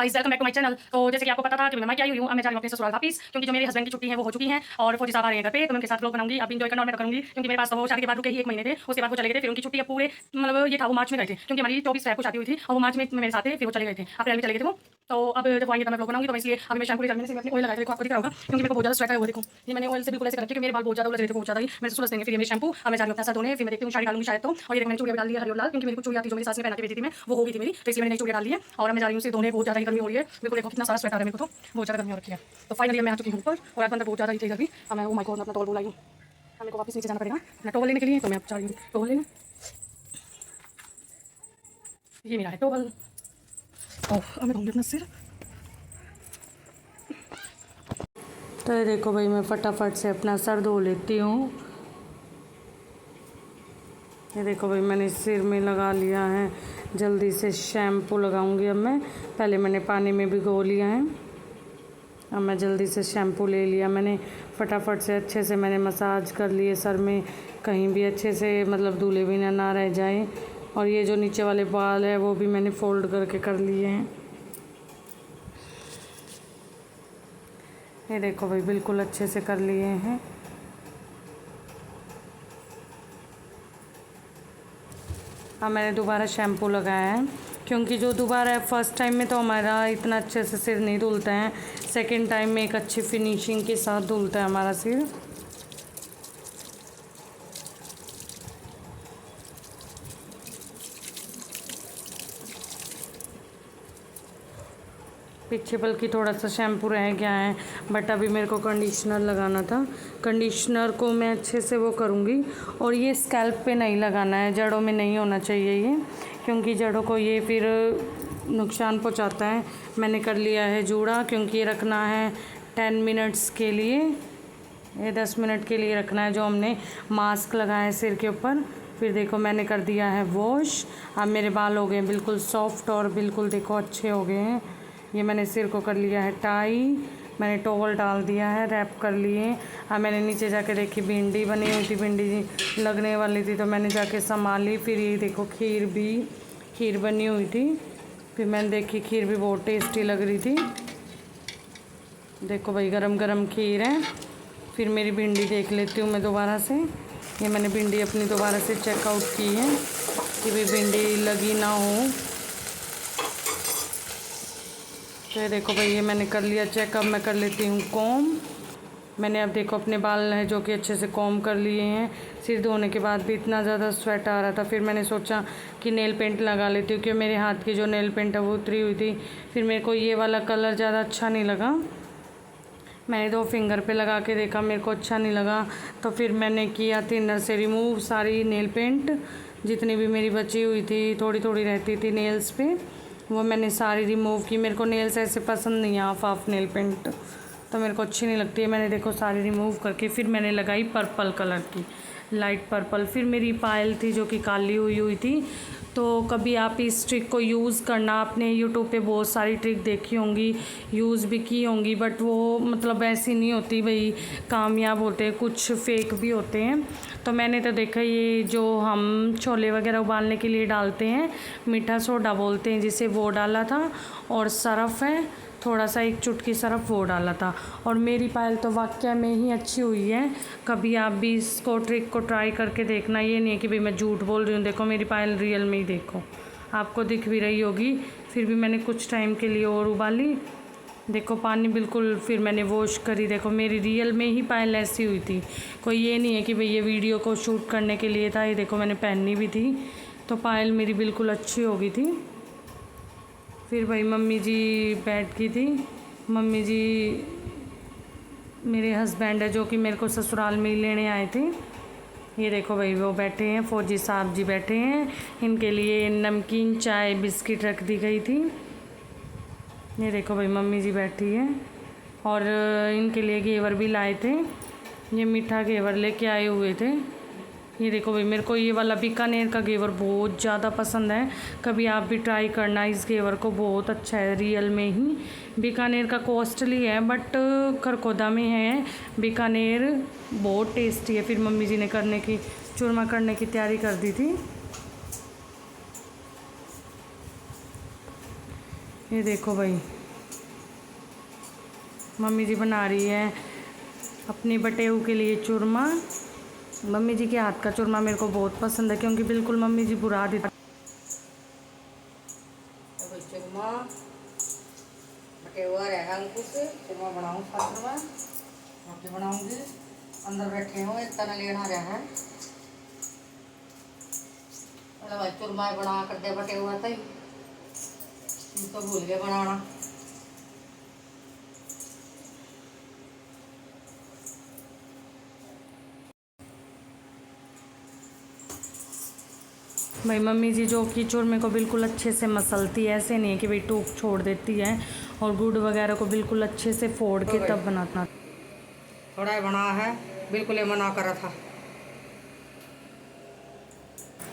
Guys welcome back to my channel. तो जैसे कि आपको पता था कि मैं क्या आई हुई हूँ, अब मैं जा रही हूँ अपने ससुराल वापस, क्योंकि जो मेरे हस्बैंड की छुट्टी है वो हो चुकी है और फौजी साहब आ रहे हैं घर पे, तो मैं उनके साथ व्लॉग बनाऊंगी। अब इंजॉय करना और मैं करूंगी, क्योंकि मेरे पास तो वो शादी के बाद रुके ही 1 महीने थे, उसके बाद वो चले गए थे। फिर उनकी छुट्टी अब पूरे मतलब ये था, वो मार्च में गए थे, क्योंकि हमारी 24 फरवरी को शादी हुई थी और वो मार्च में मेरे साथ थे, फिर वो चले गए थे, अप्रैल में चले गए थे वो। तो अब जब वो आएंगे तो मैं व्लॉग बनाऊंगी। तो इसलिए अभी मैं शैम्पू लेकर से अपने ऑयल लगाया, देखो आपको दिख रहा होगा, क्योंकि मेरे को बहुत ज्यादा स्वेट है। वो देखो ये मैंने ऑयल से बिल्कुल ऐसे कर रखी है कि मेरे बाल बहुत ज्यादा उलझ रहे थे, बहुत ज्यादा ही मेरे सुलझ देंगे। फिर ये मेरे शैम्पू अब मैं जा रही हूँ अपना सर धोने, फिर मैं देखती हूँ साड़ी डालूंगी शायद तो। और ये देखो मैंने चूड़ियां डाल दी है हरी और लाल, क्योंकि मेरी कुछ चूड़ियां थी जो मेरी सास ने पहना के भेजी थी, मैं वो हो गई थी मेरी, तो इसलिए मैंने नई चूड़ियां डाल दी है। और अब मैं जा रही हूँ उसे धोने, बहुत ज्यादा ही गर्मी हो रही है, बिल्कुल देखो कितना सारा स्वेट आ रहा है मेरे को, तो बहुत ज्यादा गर्मी हो रखी है। तो फाइनली मैं आ चुकी हूँ ऊपर और आज अंदर बहुत ज्यादा ही थी गर्मी। अब मैं माय गॉड अपना टॉवल बुलाई हूँ, मेरे को वापस नीचे जाना पड़ेगा अपना टॉवल लेने के लिए, तो मैं अब जा रही हूँ टॉवल लेने। ये मेरा है टॉवल। ओह अब मैं धोऊंगी अपना सिर। तो ये देखो भाई, मैं फटाफट से अपना सर धो लेती हूँ। ये देखो भाई, मैंने सिर में लगा लिया है, जल्दी से शैम्पू लगाऊंगी अब मैं। पहले मैंने पानी में भिगो लिया है, अब मैं जल्दी से शैम्पू ले लिया मैंने। फटाफट से अच्छे से मैंने मसाज कर लिए सर में, कहीं भी अच्छे से मतलब धूले भी ना रह जाए। और ये जो नीचे वाले बाल है वो भी मैंने फोल्ड करके कर लिए हैं। ये देखो भाई, बिल्कुल अच्छे से कर लिए हैं। अब मैंने दोबारा शैम्पू लगाया है, क्योंकि जो दोबारा फर्स्ट टाइम में तो हमारा इतना अच्छे से सिर नहीं धुलता है, सेकंड टाइम में एक अच्छी फिनिशिंग के साथ धुलता है हमारा सिर। पीछे बल्कि थोड़ा सा शैम्पू रह गया है, बट अभी मेरे को कंडीशनर लगाना था। कंडीशनर को मैं अच्छे से वो करूँगी। और ये स्कैल्प पे नहीं लगाना है, जड़ों में नहीं होना चाहिए ये, क्योंकि जड़ों को ये फिर नुकसान पहुँचाता है। मैंने कर लिया है जूड़ा, क्योंकि ये रखना है 10 मिनट्स के लिए, ये 10 मिनट के लिए रखना है, जो हमने मास्क लगाया है सिर के ऊपर। फिर देखो मैंने कर दिया है वॉश। अब मेरे बाल हो गए बिल्कुल सॉफ्ट और बिल्कुल देखो अच्छे हो गए हैं। ये मैंने सिर को कर लिया है टाई, मैंने टॉवल डाल दिया है, रैप कर लिए। अब मैंने नीचे जाके देखी भिंडी बनी हुई थी, भिंडी लगने वाली थी तो मैंने जाके संभाली। फिर ये देखो खीर बनी हुई थी, फिर मैंने देखी खीर भी बहुत टेस्टी लग रही थी। देखो भाई, गरम गरम खीर है। फिर मेरी भिंडी देख लेती हूँ मैं दोबारा से। ये मैंने भिंडी अपनी दोबारा से चेकआउट की है कि भाई भिंडी लगी ना हो। तो ये देखो भाई, ये मैंने कर लिया चेकअप। मैं कर लेती हूँ कॉम। मैंने अब देखो अपने बाल है जो कि अच्छे से कॉम कर लिए हैं। सिर धोने के बाद भी इतना ज़्यादा स्वेट आ रहा था, फिर मैंने सोचा कि नेल पेंट लगा लेती हूँ, क्योंकि मेरे हाथ की जो नेल पेंट है वो उतरी हुई थी। फिर मेरे को ये वाला कलर ज़्यादा अच्छा नहीं लगा, मैंने 2 फिंगर पे लगा के देखा, मेरे को अच्छा नहीं लगा। तो फिर मैंने किया थिनर से रिमूव सारी नेल पेंट, जितनी भी मेरी बची हुई थी, थोड़ी थोड़ी रहती थी नेल्स पे, वो मैंने सारी रिमूव की। मेरे को नेल्स ऐसे पसंद नहीं है, हाफ नेल पेंट तो मेरे को अच्छी नहीं लगती है। मैंने देखो सारी रिमूव करके फिर मैंने लगाई पर्पल कलर की, लाइट पर्पल। फिर मेरी पायल थी जो कि काली हुई थी। तो कभी आप इस ट्रिक को यूज़ करना, आपने यूट्यूब पे बहुत सारी ट्रिक देखी होंगी, यूज़ भी की होंगी, बट वो मतलब ऐसी नहीं होती भाई कामयाब होते हैं, कुछ फेक भी होते हैं। तो मैंने तो देखा, ये जो हम छोले वगैरह उबालने के लिए डालते हैं, मीठा सोडा बोलते हैं जिसे, वो डाला था। और सरफ़ है थोड़ा सा, 1 चुटकी सरफ वो डाला था। और मेरी पायल तो वाकई में ही अच्छी हुई है। कभी आप भी इसको ट्रिक को ट्राई करके देखना, ये नहीं है कि भाई मैं झूठ बोल रही हूँ। देखो मेरी पायल रियल में ही देखो, आपको दिख भी रही होगी। फिर भी मैंने कुछ टाइम के लिए और उबाली, देखो पानी बिल्कुल, फिर मैंने वॉश करी। देखो मेरी रियल में ही पायल ऐसी हुई थी, कोई ये नहीं है कि भाई ये वीडियो को शूट करने के लिए था। ये देखो मैंने पहनी भी थी, तो पायल मेरी बिल्कुल अच्छी हो गई थी। फिर भाई मम्मी जी बैठ गई थी। मम्मी जी मेरे हस्बैंड है जो कि मेरे को ससुराल में ही लेने आए थे। ये देखो भाई वो बैठे हैं, फौजी साहब जी बैठे हैं, इनके लिए नमकीन चाय बिस्किट रख दी गई थी। ये देखो भाई मम्मी जी बैठी है, और इनके लिए घेवर भी लाए थे, ये मीठा घेवर लेके आए हुए थे। ये देखो भाई, मेरे को ये वाला बीकानेर का घेवर बहुत ज़्यादा पसंद है, कभी आप भी ट्राई करना इस घेवर को, बहुत अच्छा है रियल में ही। बीकानेर का कॉस्टली है बट खरखोदा में है बीकानेर, बहुत टेस्टी है। फिर मम्मी जी ने चूरमा करने की तैयारी कर दी थी। ये देखो भाई, मम्मी जी बना रही है अपनी बटेऊ के लिए चूरमा। मम्मी जी के हाथ का चूरमा मेरे को बहुत पसंद है, क्योंकि बिल्कुल मम्मी जी बुरा देती। चूरमा बटेवा रहेगा अंकुश, चूरमा बनाऊँ साथ में रोटी बनाऊँगी। अंदर बैठे हो एक तना लेना रहा है, भाई चूरमा बना कर दे बटेवा तो तो भूल गए बनाना। भाई मम्मी जी जो कि चूरमे को बिल्कुल अच्छे से मसलती है, ऐसे नहीं है कि भाई टूक छोड़ देती है, और गुड़ वगैरह को बिल्कुल अच्छे से फोड़ के तब बनाना। थोड़ा ही बना है, बिल्कुल ही मना करा था।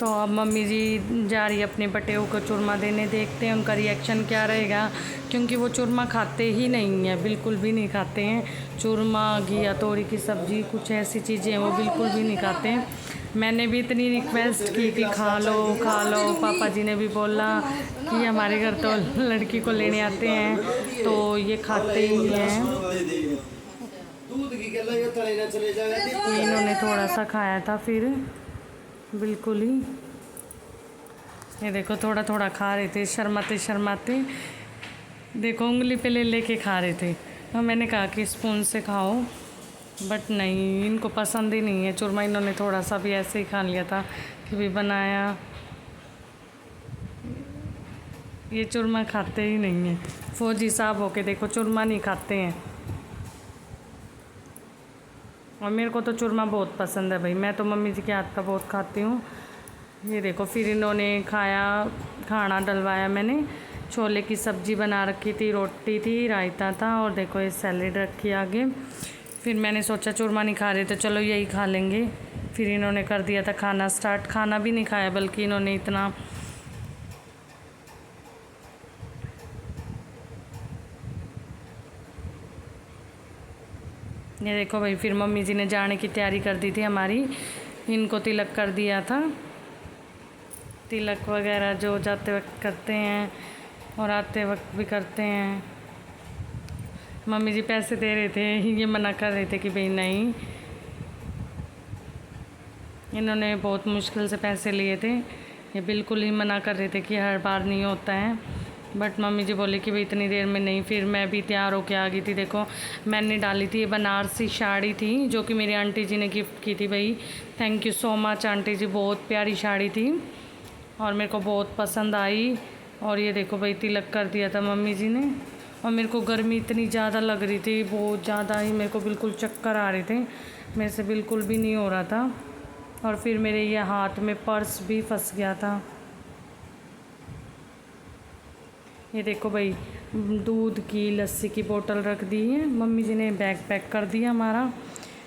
तो अब मम्मी जी जा रही है अपने बटेऊ को चूरमा देने, देखते हैं उनका रिएक्शन क्या रहेगा, क्योंकि वो चूरमा खाते ही नहीं है, बिल्कुल भी नहीं खाते हैं। चूरमा, घिया तोरी की सब्ज़ी, कुछ ऐसी चीज़ें हैं वो बिल्कुल भी नहीं खाते हैं। मैंने भी इतनी रिक्वेस्ट की कि खा लो खा लो, पापा जी ने भी बोला कि हमारे घर तो लड़की को लेने आते हैं तो ये खाते ही हैं। तो इन्होंने थोड़ा सा खाया था, फिर बिल्कुल ही ये देखो थोड़ा थोड़ा खा रहे थे, शर्माते शर्माते। देखो उंगली पे ले लेके खा रहे थे, और मैंने कहा कि स्पून से खाओ, बट नहीं, इनको पसंद ही नहीं है चूरमा। इन्होंने थोड़ा सा भी ऐसे ही खा लिया था कि भी बनाया। ये चूरमा खाते ही नहीं है, फौजी साहब होके देखो चूरमा नहीं खाते हैं। और मेरे को तो चूरमा बहुत पसंद है भाई, मैं तो मम्मी जी के हाथ का बहुत खाती हूँ। ये देखो फिर इन्होंने खाया, खाना डलवाया मैंने। छोले की सब्ज़ी बना रखी थी, रोटी थी, रायता था, और देखो ये सैलेड रखी आगे। फिर मैंने सोचा चूरमा नहीं खा रहे तो चलो यही खा लेंगे। फिर इन्होंने कर दिया था खाना स्टार्ट। खाना भी नहीं खाया, बल्कि इन्होंने इतना ये देखो भाई, फिर मम्मी जी ने जाने की तैयारी कर दी थी हमारी। इनको तिलक कर दिया था, तिलक वगैरह जो जाते वक्त करते हैं और आते वक्त भी करते हैं। मम्मी जी पैसे दे रहे थे, ये मना कर रहे थे कि भाई नहीं। इन्होंने बहुत मुश्किल से पैसे लिए थे, ये बिल्कुल ही मना कर रहे थे कि हर बार नहीं होता है, बट मम्मी जी बोली कि भाई इतनी देर में नहीं। फिर मैं भी तैयार होके आ गई थी। देखो मैंने डाली थी, ये बनारसी साड़ी थी जो कि मेरी आंटी जी ने गिफ्ट की थी। भाई thank you so much aunty ji, बहुत प्यारी साड़ी थी और मेरे को बहुत पसंद आई। और ये देखो भाई तिलक कर दिया था मम्मी जी ने। और मेरे को गर्मी इतनी ज़्यादा लग रही थी, बहुत ज़्यादा ही, मेरे को बिल्कुल चक्कर आ रहे थे, मेरे से बिल्कुल भी नहीं हो रहा था। और फिर मेरे ये हाथ में पर्स भी फंस गया था। ये देखो भाई दूध की लस्सी की बोतल रख दी है मम्मी जी ने, बैग पैक कर दिया हमारा।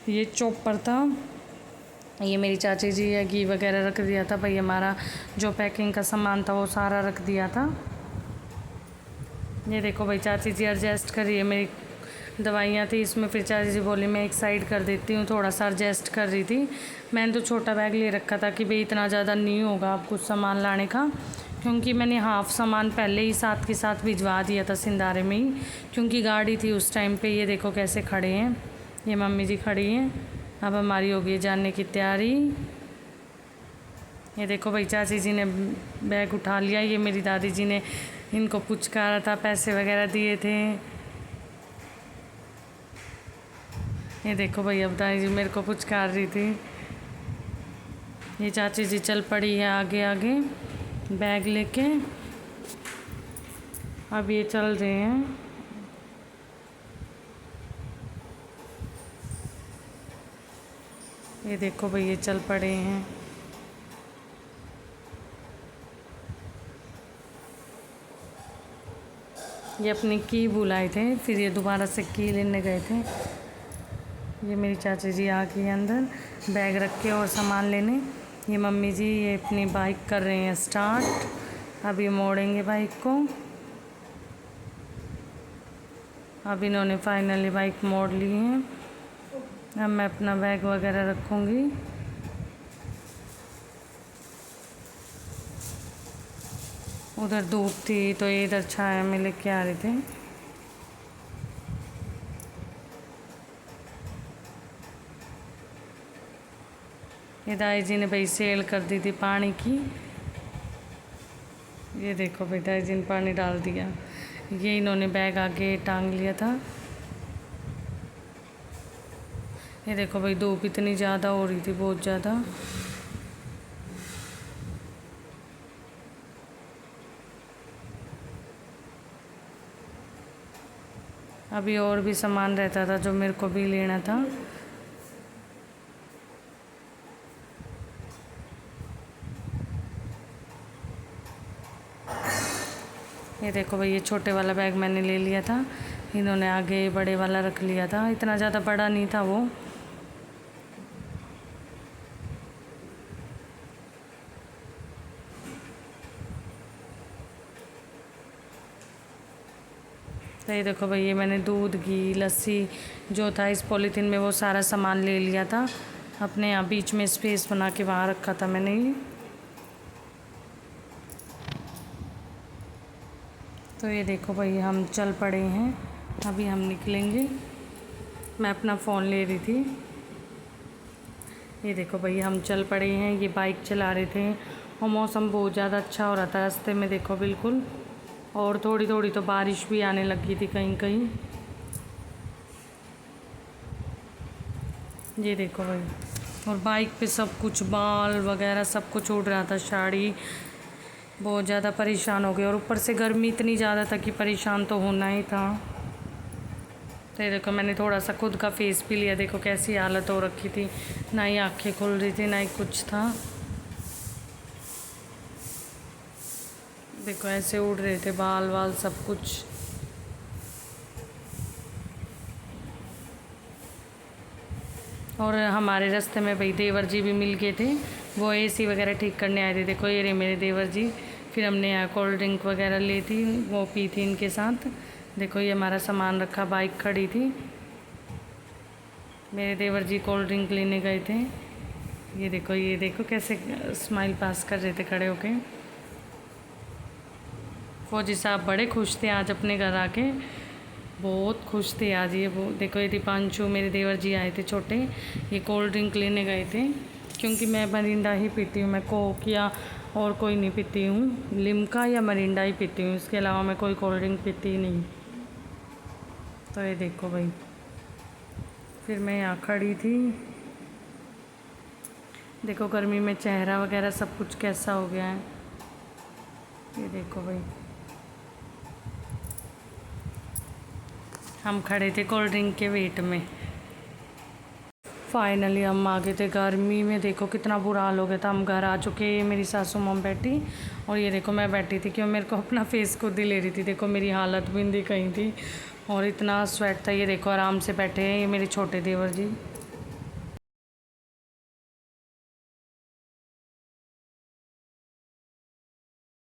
ये चॉपर था, ये मेरी चाची जी है, घी वगैरह रख दिया था भाई। हमारा जो पैकिंग का सामान था वो सारा रख दिया था। ये देखो भाई चाची जी एडजस्ट करिए, मेरी दवाइयाँ थी इसमें। फिर चाची जी बोली मैं एक साइड कर देती हूँ, थोड़ा सा एडजस्ट कर रही थी। मैंने तो छोटा बैग ले रखा था कि भाई इतना ज़्यादा नहीं होगा आप कुछ सामान लाने का, क्योंकि मैंने हाफ़ सामान पहले ही साथ के साथ भिजवा दिया था सिंधारे में ही, क्योंकि गाड़ी थी उस टाइम पे। ये देखो कैसे खड़े हैं, ये मम्मी जी खड़ी हैं। अब हमारी होगी जाने की तैयारी। ये देखो भाई चाची जी ने बैग उठा लिया, ये मेरी दादी जी ने इनको पुचकारा था, पैसे वगैरह दिए थे। ये देखो भाई अब दादी जी मेरे को पुचकार रही थी। ये चाची जी चल पड़ी है आगे आगे बैग लेके, अब ये चल रहे हैं। ये देखो भाई ये चल पड़े हैं। ये अपनी की बुलाए थे, फिर ये दोबारा से की लेने गए थे। ये मेरी चाची जी आ गई अंदर बैग रख के और सामान लेने। ये मम्मी जी ये अपनी बाइक कर रहे हैं स्टार्ट, अब ये मोड़ेंगे बाइक को। अब इन्होंने फाइनली बाइक मोड़ ली है। अब मैं अपना बैग वगैरह रखूँगी। उधर धूप थी तो ये इधर छाया में लेके आ रहे थे। ये दाई जी ने भाई सेल कर दी थी पानी की। ये देखो भाई दाई जी ने पानी डाल दिया। ये इन्होंने बैग आगे टांग लिया था। ये देखो भाई धूप इतनी ज़्यादा हो रही थी, बहुत ज़्यादा। अभी और भी सामान रहता था जो मेरे को भी लेना था। ये देखो भाई ये छोटे वाला बैग मैंने ले लिया था, इन्होंने आगे बड़े वाला रख लिया था। इतना ज़्यादा बड़ा नहीं था वो। तो ये देखो भाई ये मैंने दूध, घी, लस्सी जो था इस पॉलीथीन में वो सारा सामान ले लिया था। अपने यहाँ बीच में स्पेस बना के वहाँ रखा था मैंने ये। तो ये देखो भाई हम चल पड़े हैं, अभी हम निकलेंगे। मैं अपना फ़ोन ले रही थी। ये देखो भाई हम चल पड़े हैं, ये बाइक चला रहे थे और मौसम बहुत ज़्यादा अच्छा हो रहा था रास्ते में, देखो बिल्कुल। और थोड़ी थोड़ी तो बारिश भी आने लगी थी कहीं कहीं। ये देखो भाई, और बाइक पे सब कुछ बाल वगैरह सब कुछ उड़ रहा था, साड़ी। बहुत ज़्यादा परेशान हो गए और ऊपर से गर्मी इतनी ज़्यादा था कि परेशान तो होना ही था। तो ये देखो मैंने थोड़ा सा खुद का फेस भी लिया, देखो कैसी हालत हो रखी थी, ना ही आँखें खुल रही थी ना ही कुछ था। देखो ऐसे उड़ रहे थे बाल वाल सब कुछ। और हमारे रास्ते में भाई देवर जी भी मिल गए थे, वो एसी वगैरह ठीक करने आए थे। देखो ये रहे मेरे देवर जी। फिर हमने यहाँ कोल्ड ड्रिंक वगैरह ली थी, वो पी थी इनके साथ। देखो ये हमारा सामान रखा, बाइक खड़ी थी। मेरे देवर जी कोल्ड ड्रिंक लेने गए थे। ये देखो कैसे स्माइल पास कर रहे थे खड़े होके। फौजी साहब बड़े खुश थे आज अपने घर आके, बहुत खुश थे आज। ये वो देखो ये दीपांशु मेरे देवर जी आए थे छोटे, ये कोल्ड ड्रिंक लेने गए थे। क्योंकि मैं मरिंडा ही पीती हूँ, मैं कोक या और कोई नहीं पीती हूँ, लिम्का या मरिंडा ही पीती हूँ, इसके अलावा मैं कोई कोल्ड ड्रिंक पीती ही नहीं। तो ये देखो भाई फिर मैं यहाँ खड़ी थी। देखो गर्मी में चेहरा वगैरह सब कुछ कैसा हो गया है। ये देखो भाई हम खड़े थे कोल्ड ड्रिंक के वेट में। फाइनली हम आ गए थे। गर्मी में देखो कितना बुरा हाल हो गया था। हम घर आ चुके, मेरी सासू मॉम बैठी और ये देखो मैं बैठी थी, क्यों मेरे को अपना फेस खुद ही ले रही थी। देखो मेरी हालत भी नहीं कहीं थी और इतना स्वेट था। ये देखो आराम से बैठे हैं ये मेरे छोटे देवर जी।